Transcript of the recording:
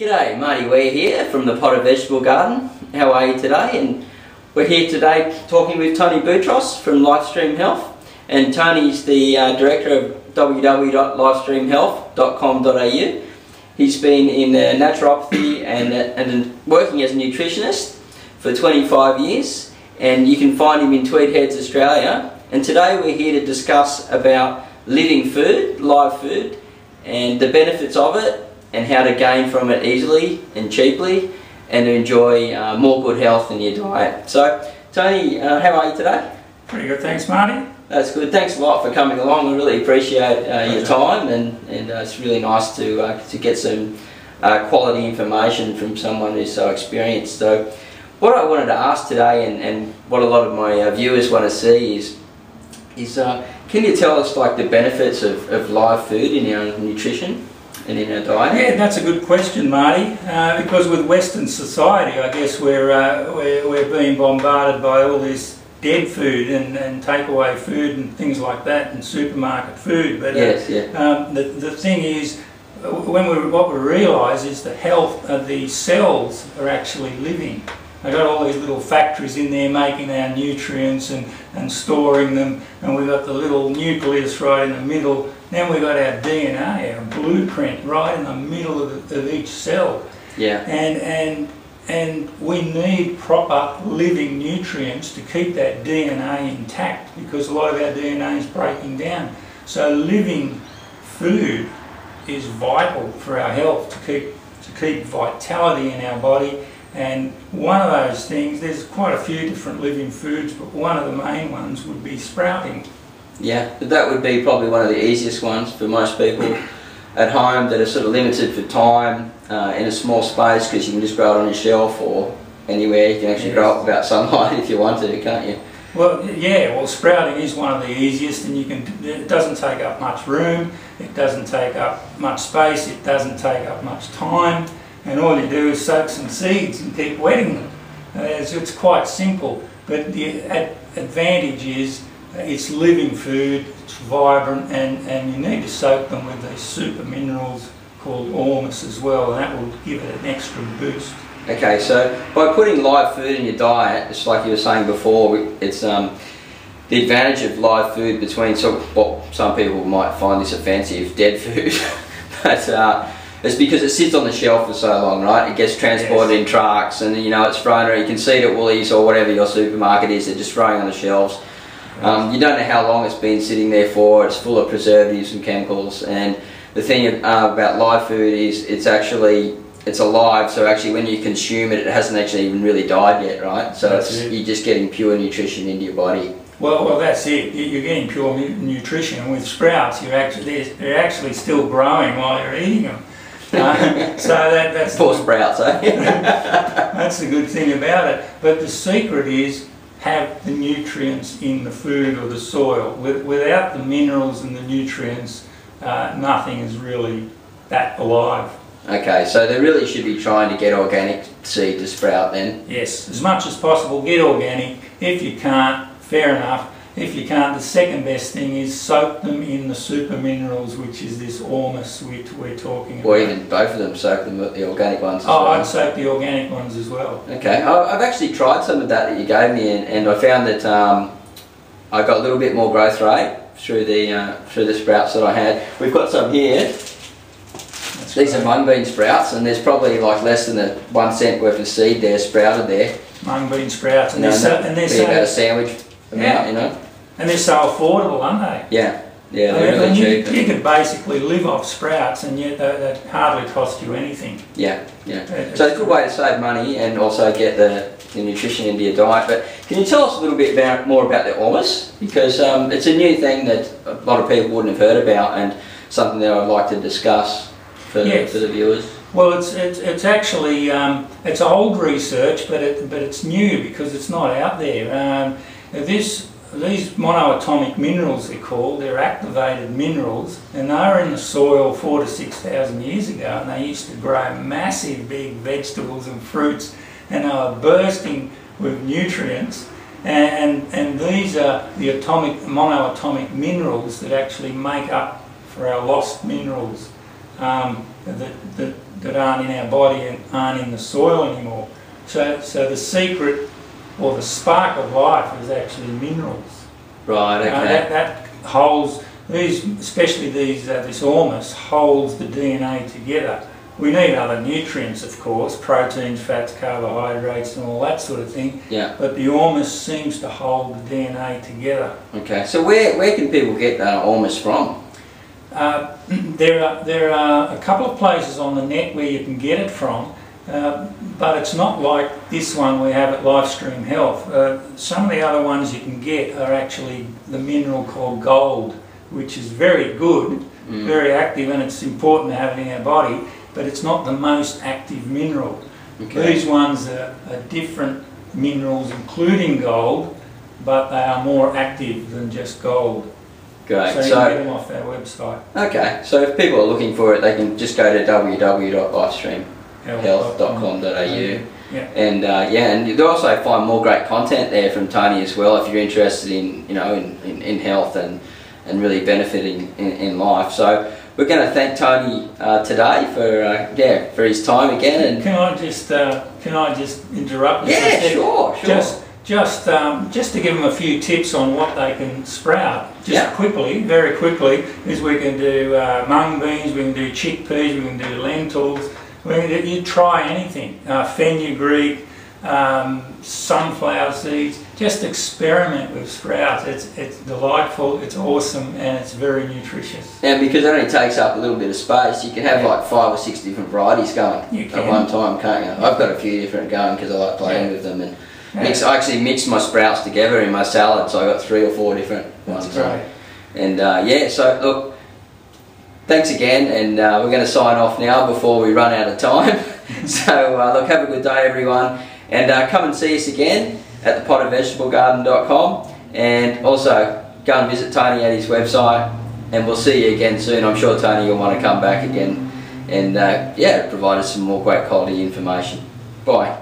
G'day, Marty Ware here from the Potted Vegetable Garden. How are you today? And we're here today talking with Tony Boutros from Lifestream Health. And Tony's the director of www.lifestreamhealth.com.au. He's been in naturopathy and working as a nutritionist for 25 years. And you can find him in Tweed Heads, Australia. And today we're here to discuss about living food, live food, and the benefits of it, and how to gain from it easily and cheaply, and to enjoy more good health in your diet. So, Tony, how are you today? Pretty good, thanks, Marty. That's good. Thanks a lot for coming along. I really appreciate your time, and it's really nice to get some quality information from someone who's so experienced. So, what I wanted to ask today, and what a lot of my viewers want to see is can you tell us like the benefits of live food in our nutrition and in our diet? Yeah, that's a good question, Marty. Because with Western society, I guess we're being bombarded by all this dead food and takeaway food and things like that, and supermarket food. But yes, yeah. The thing is, what we realise is the health of the cells are actually living. They've got all these little factories in there making our nutrients and storing them, and we've got the little nucleus right in the middle. Then we've got our DNA, our blueprint, right in the middle of each cell. Yeah. And we need proper living nutrients to keep that DNA intact, because a lot of our DNA is breaking down. So living food is vital for our health, to keep vitality in our body. And one of those things, there's quite a few different living foods, but one of the main ones would be sprouting. Yeah, but that would be probably one of the easiest ones for most people at home that are sort of limited for time in a small space, because you can just grow it on your shelf or anywhere. You can actually grow up without sunlight if you want to, can't you? Well, yeah, well, sprouting is one of the easiest, and it doesn't take up much room, it doesn't take up much space, it doesn't take up much time. And all you do is soak some seeds and keep wetting them. It's quite simple, but the advantage is it's living food, it's vibrant, and you need to soak them with these super minerals called ormus as well, and that will give it an extra boost. Okay, so by putting live food in your diet, it's like you were saying before, it's the advantage of live food between what some people might find this offensive, dead food, but it's because it sits on the shelf for so long, right? It gets transported in trucks, and you know it's thrown around. You can see it at Woolies or whatever your supermarket is. They're just throwing on the shelves. You don't know how long it's been sitting there for. It's full of preservatives and chemicals. And the thing about live food is it's alive. So actually, when you consume it, it hasn't actually even really died yet, right? So you're just getting pure nutrition into your body. Well, that's it. You're getting pure nutrition. And with sprouts, they're actually still growing while you're eating them. So that's poor sprouts, eh? That's the good thing about it. But the secret is have the nutrients in the food or the soil. Without the minerals and the nutrients, nothing is really that alive. Okay, so they really should be trying to get organic seed to sprout then? Yes, as much as possible, get organic. If you can't, fair enough. If you can't, the second best thing is soak them in the super minerals, which is this ormus which we're talking about. Or even both of them, soak them with the organic ones as well. I'd soak the organic ones as well. Okay, I've actually tried some of that you gave me, and I found that I got a little bit more growth rate through the sprouts that I had. We've got some here. These are mung bean sprouts, and there's probably like less than 1 cent worth of seed there sprouted there. Mung bean sprouts, and they're about a sandwich amount, you know. And they're so affordable, aren't they? Yeah, yeah, they're really cheap. You could basically live off sprouts, and yet they hardly cost you anything. Yeah, yeah. So it's a good way to save money and also get the nutrition into your diet. But can you tell us a little bit more about the ormus? Because it's a new thing that a lot of people wouldn't have heard about, and something that I'd like to discuss for the viewers. Well, it's actually it's old research, but it's new because it's not out there. These monoatomic minerals, they're activated minerals, and they were in the soil 4,000 to 6,000 years ago, and they used to grow massive big vegetables and fruits, and they were bursting with nutrients, and these are the monoatomic minerals that actually make up for our lost minerals. that aren't in our body and aren't in the soil anymore. So the secret or the spark of life is actually minerals. Right. Okay. That holds these, especially these this humus holds the DNA together. We need other nutrients, of course, proteins, fats, carbohydrates, and all that sort of thing. Yeah. But the humus seems to hold the DNA together. Okay. So where can people get that humus from? There are a couple of places on the net where you can get it from, but it's not like this one we have at Lifestream Health. Some of the other ones you can get are actually the mineral called gold, which is very good, very active, and it's important to have it in our body, but it's not the most active mineral. Okay. These ones are different minerals, including gold, but they are more active than just gold. Great. So you can get them off our website. Okay, so if people are looking for it, they can just go to www.lifestreamhealth.com.au. Yeah. And and you'll also find more great content there from Tony as well if you're interested in in health and really benefiting in life. So we're going to thank Tony today for his time again. And can I just interrupt? Yeah, sure. Just to give them a few tips on what they can sprout, quickly, very quickly, is we can do mung beans, we can do chickpeas, we can do lentils, you try anything, fenugreek, sunflower seeds, just experiment with sprouts. It's delightful, it's awesome, and it's very nutritious. And because it only takes up a little bit of space, you can have like 5 or 6 different varieties going at one time, can't you? I've got a few different going because I like playing with them. And I actually mix my sprouts together in my salad, so I've got 3 or 4 different ones. That's great. And so look, thanks again, and we're going to sign off now before we run out of time. So look, have a good day everyone, and come and see us again at thepotofvegetablegarden.com, and also go and visit Tony at his website, and we'll see you again soon. I'm sure Tony will want to come back again and provide us some more great quality information. Bye.